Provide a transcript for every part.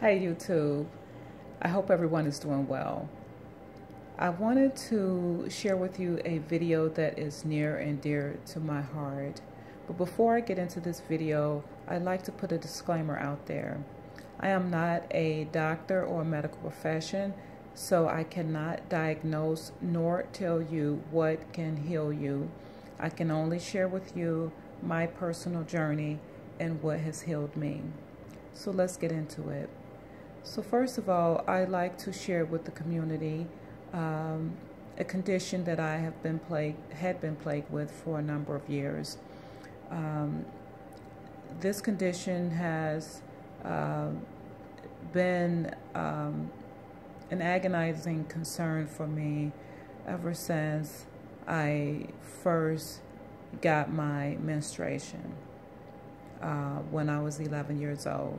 Hi YouTube. I hope everyone is doing well. I wanted to share with you a video that is near and dear to my heart. But before I get into this video, I'd like to put a disclaimer out there. I am not a doctor or a medical profession, so I cannot diagnose nor tell you what can heal you. I can only share with you my personal journey and what has healed me. So let's get into it. So first of all, I'd like to share with the community a condition that I had been plagued with for a number of years. This condition has been an agonizing concern for me ever since I first got my menstruation when I was 11 years old.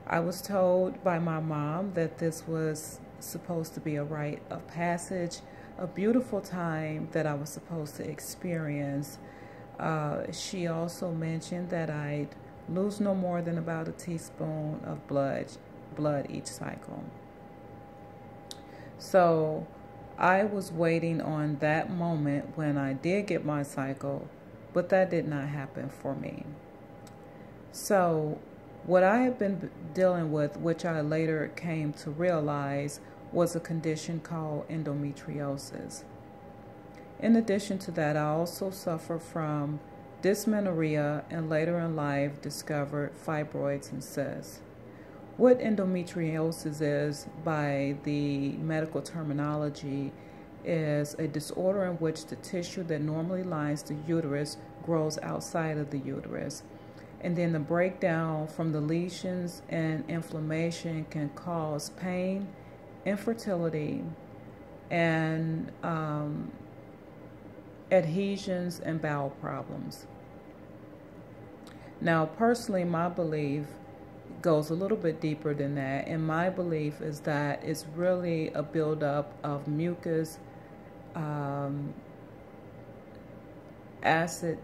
I was told by my mom that this was supposed to be a rite of passage, a beautiful time that I was supposed to experience. She also mentioned that I'd lose no more than about a teaspoon of blood each cycle. So I was waiting on that moment when I did get my cycle, but that did not happen for me. So what I had been dealing with, which I later came to realize, was a condition called endometriosis. In addition to that, I also suffer from dysmenorrhea and later in life discovered fibroids and cysts. What endometriosis is, by the medical terminology, is a disorder in which the tissue that normally lines the uterus grows outside of the uterus. And then the breakdown from the lesions and inflammation can cause pain, infertility, and adhesions and bowel problems. Now, personally, my belief goes a little bit deeper than that, and my belief is that it's really a buildup of mucus, acid,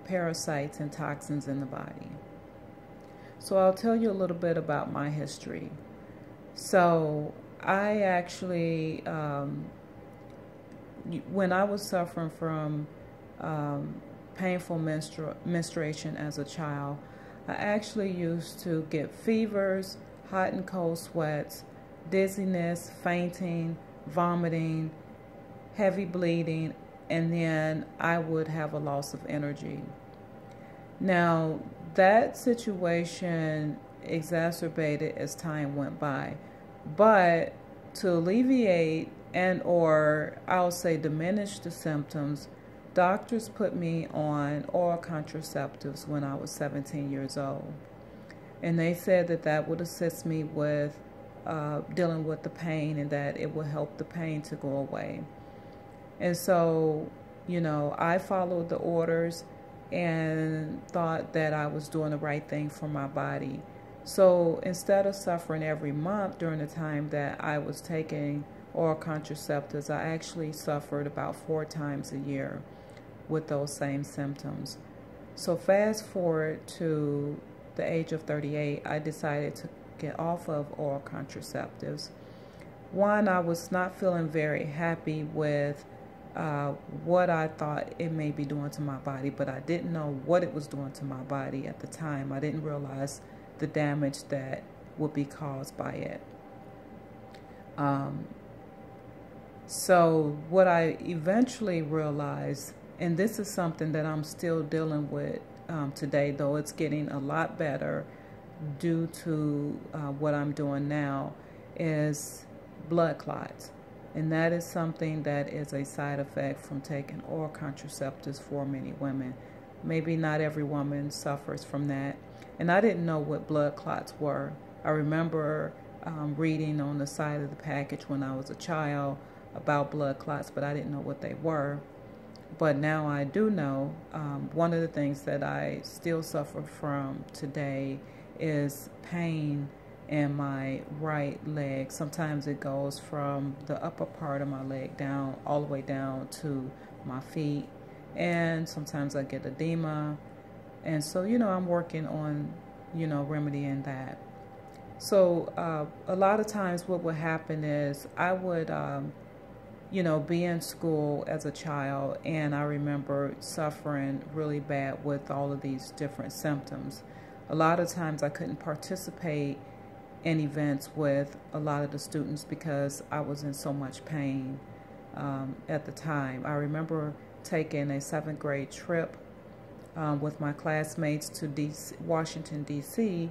parasites, and toxins in the body. So I'll tell you a little bit about my history. So I actually, when I was suffering from painful menstruation as a child, I actually used to get fevers, hot and cold sweats, dizziness, fainting, vomiting, heavy bleeding, and then I would have a loss of energy. Now, that situation exacerbated as time went by, but to alleviate or I'll say diminish the symptoms, doctors put me on oral contraceptives when I was 17 years old. And they said that that would assist me with dealing with the pain and that it would help the pain to go away. And so, I followed the orders and thought that I was doing the right thing for my body. So instead of suffering every month during the time that I was taking oral contraceptives, I actually suffered about 4 times a year with those same symptoms. So fast forward to the age of 38, I decided to get off of oral contraceptives. One, I was not feeling very happy with what I thought it may be doing to my body, but I didn't know what it was doing to my body at the time. I didn't realize the damage that would be caused by it. So what I eventually realized, and this is something that I'm still dealing with today, though it's getting a lot better due to what I'm doing now, is blood clots. And that is something that is a side effect from taking oral contraceptives for many women. Maybe not every woman suffers from that. And I didn't know what blood clots were. I remember reading on the side of the package when I was a child about blood clots, but I didn't know what they were. But now I do know. One of the things that I still suffer from today is pain in my right leg. Sometimes it goes from the upper part of my leg down, all the way down to my feet. And sometimes I get edema. And so, I'm working on, remedying that. So a lot of times what would happen is I would, be in school as a child, and I remember suffering really bad with all of these different symptoms. A lot of times I couldn't participate in events with a lot of the students because I was in so much pain at the time. I remember taking a 7th grade trip with my classmates to Washington, D.C.,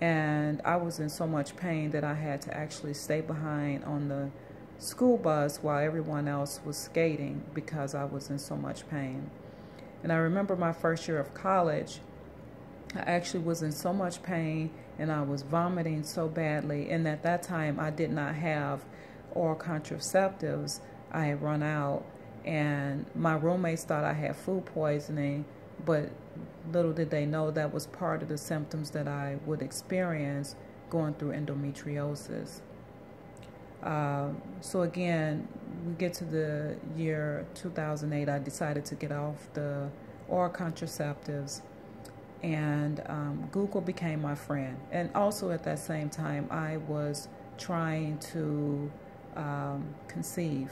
and I was in so much pain that I had to actually stay behind on the school bus while everyone else was skating because I was in so much pain. And I remember my first year of college, I actually was in so much pain and I was vomiting so badly. And at that time, I did not have oral contraceptives. I had run out, and my roommates thought I had food poisoning, but little did they know that was part of the symptoms that I would experience going through endometriosis. So again, we get to the year 2008, I decided to get off the oral contraceptives, and Google became my friend. And also at that same time, I was trying to conceive.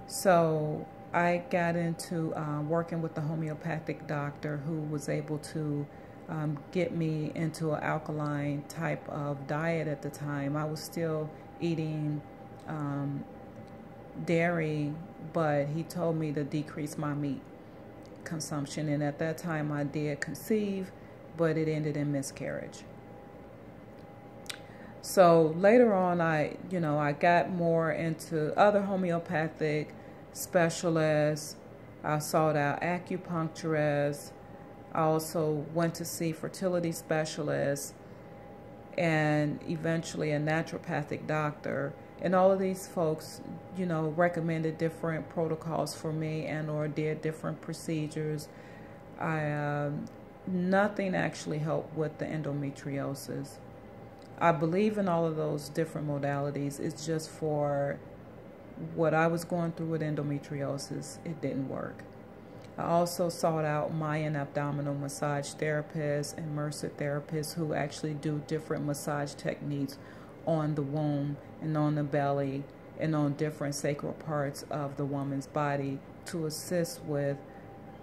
So I got into working with the homeopathic doctor who was able to get me into an alkaline type of diet at the time. I was still eating dairy, but he told me to decrease my meat consumption. And at that time I did conceive, but it ended in miscarriage. So later on, I got more into other homeopathic specialists. I sought out acupuncturists. I also went to see fertility specialists and eventually a naturopathic doctor. And all of these folks, recommended different protocols for me and or did different procedures. Nothing actually helped with the endometriosis. I believe in all of those different modalities. It's just for what I was going through with endometriosis, it didn't work. I also sought out Mayan abdominal massage therapists and Mercer therapists who actually do different massage techniques on the womb and on the belly and on different sacral parts of the woman's body to assist with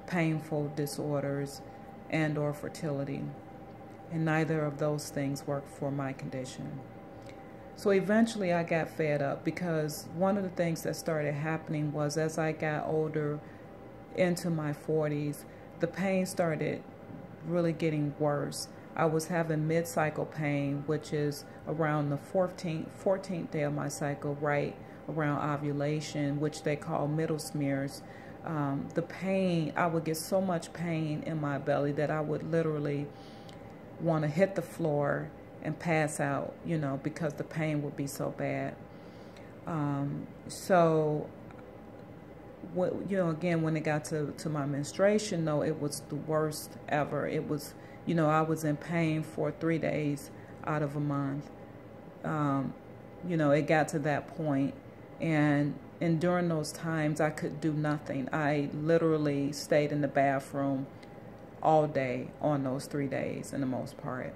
painful disorders and or fertility. And neither of those things worked for my condition. So eventually I got fed up, because one of the things that started happening was as I got older, into my 40s, the pain started really getting worse. I was having mid-cycle pain, which is around the 14th day of my cycle, right around ovulation, which they call middle smears. The pain, I would get so much pain in my belly that I would literally want to hit the floor and pass out, because the pain would be so bad. Again, when it got to my menstruation, though, it was the worst ever. It was, I was in pain for 3 days out of a month. It got to that point, and during those times, I could do nothing. I literally stayed in the bathroom all day on those 3 days, in the most part.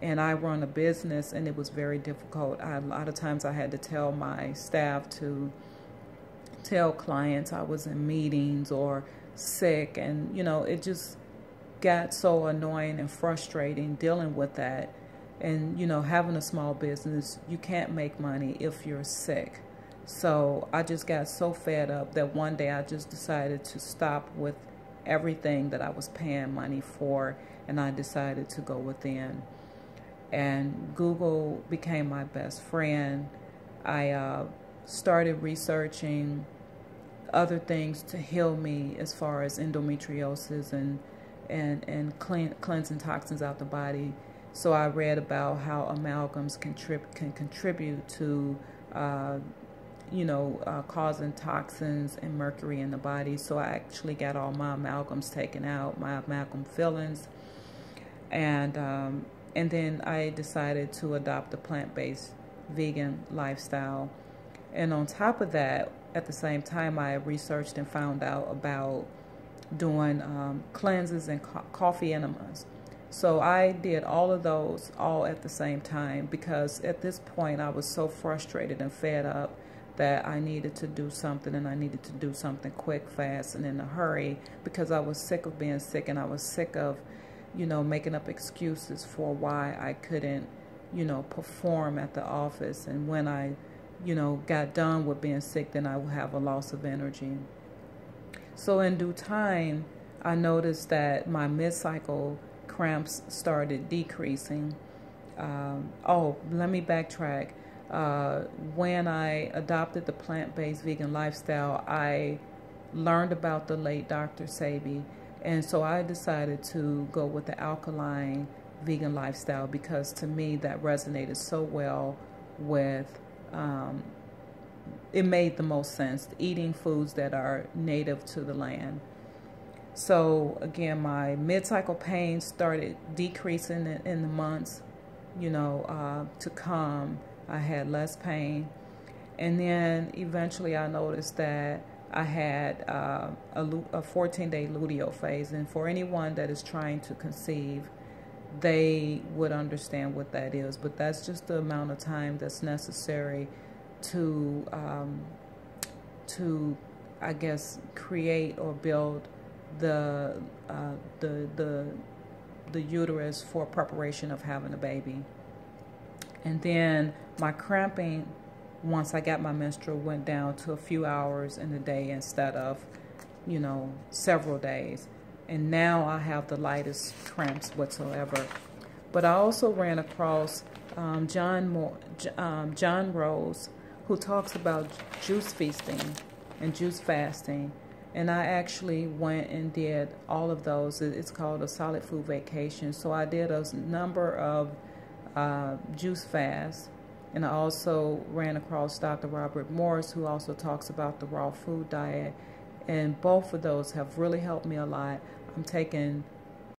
And I run a business, and it was very difficult. A lot of times I had to tell my staff to tell clients I was in meetings or sick, and it just got so annoying and frustrating dealing with that. And having a small business, you can't make money if you're sick. So I just got so fed up that one day I just decided to stop with everything that I was paying money for, and I decided to go within. And Google became my best friend. I started researching other things to heal me as far as endometriosis and cleansing toxins out the body. So I read about how amalgams can contribute to causing toxins and mercury in the body. So I actually got all my amalgams taken out, my amalgam fillings, and then I decided to adopt a plant-based vegan lifestyle. And on top of that, at the same time, I researched and found out about doing cleanses and coffee enemas. So I did all of those all at the same time, because at this point I was so frustrated and fed up that I needed to do something, and I needed to do something quick, fast, and in a hurry, because I was sick of being sick, and I was sick of, you know, making up excuses for why I couldn't, you know, perform at the office. And when I, you know, got done with being sick, then I would have a loss of energy. So in due time, I noticed that my mid-cycle cramps started decreasing. Oh, let me backtrack. When I adopted the plant-based vegan lifestyle, I learned about the late Dr. Sebi, and so I decided to go with the alkaline vegan lifestyle, because to me that resonated so well with, it made the most sense, eating foods that are native to the land. So again, my mid-cycle pain started decreasing in the months, you know, to come. I had less pain. And then eventually I noticed that I had a 14-day luteal phase. And for anyone that is trying to conceive, they would understand what that is. But that's just the amount of time that's necessary to I guess, create or build the uterus for preparation of having a baby. And then my cramping, once I got my menstrual, went down to a few hours in a day instead of, you know, several days. And now I have the lightest cramps whatsoever. But I also ran across John Rose, who talks about juice feasting and juice fasting. And I actually went and did all of those. It's called a solid food vacation. So I did a number of juice fasts. And I also ran across Dr. Robert Morris, who also talks about the raw food diet. And both of those have really helped me a lot. I'm taking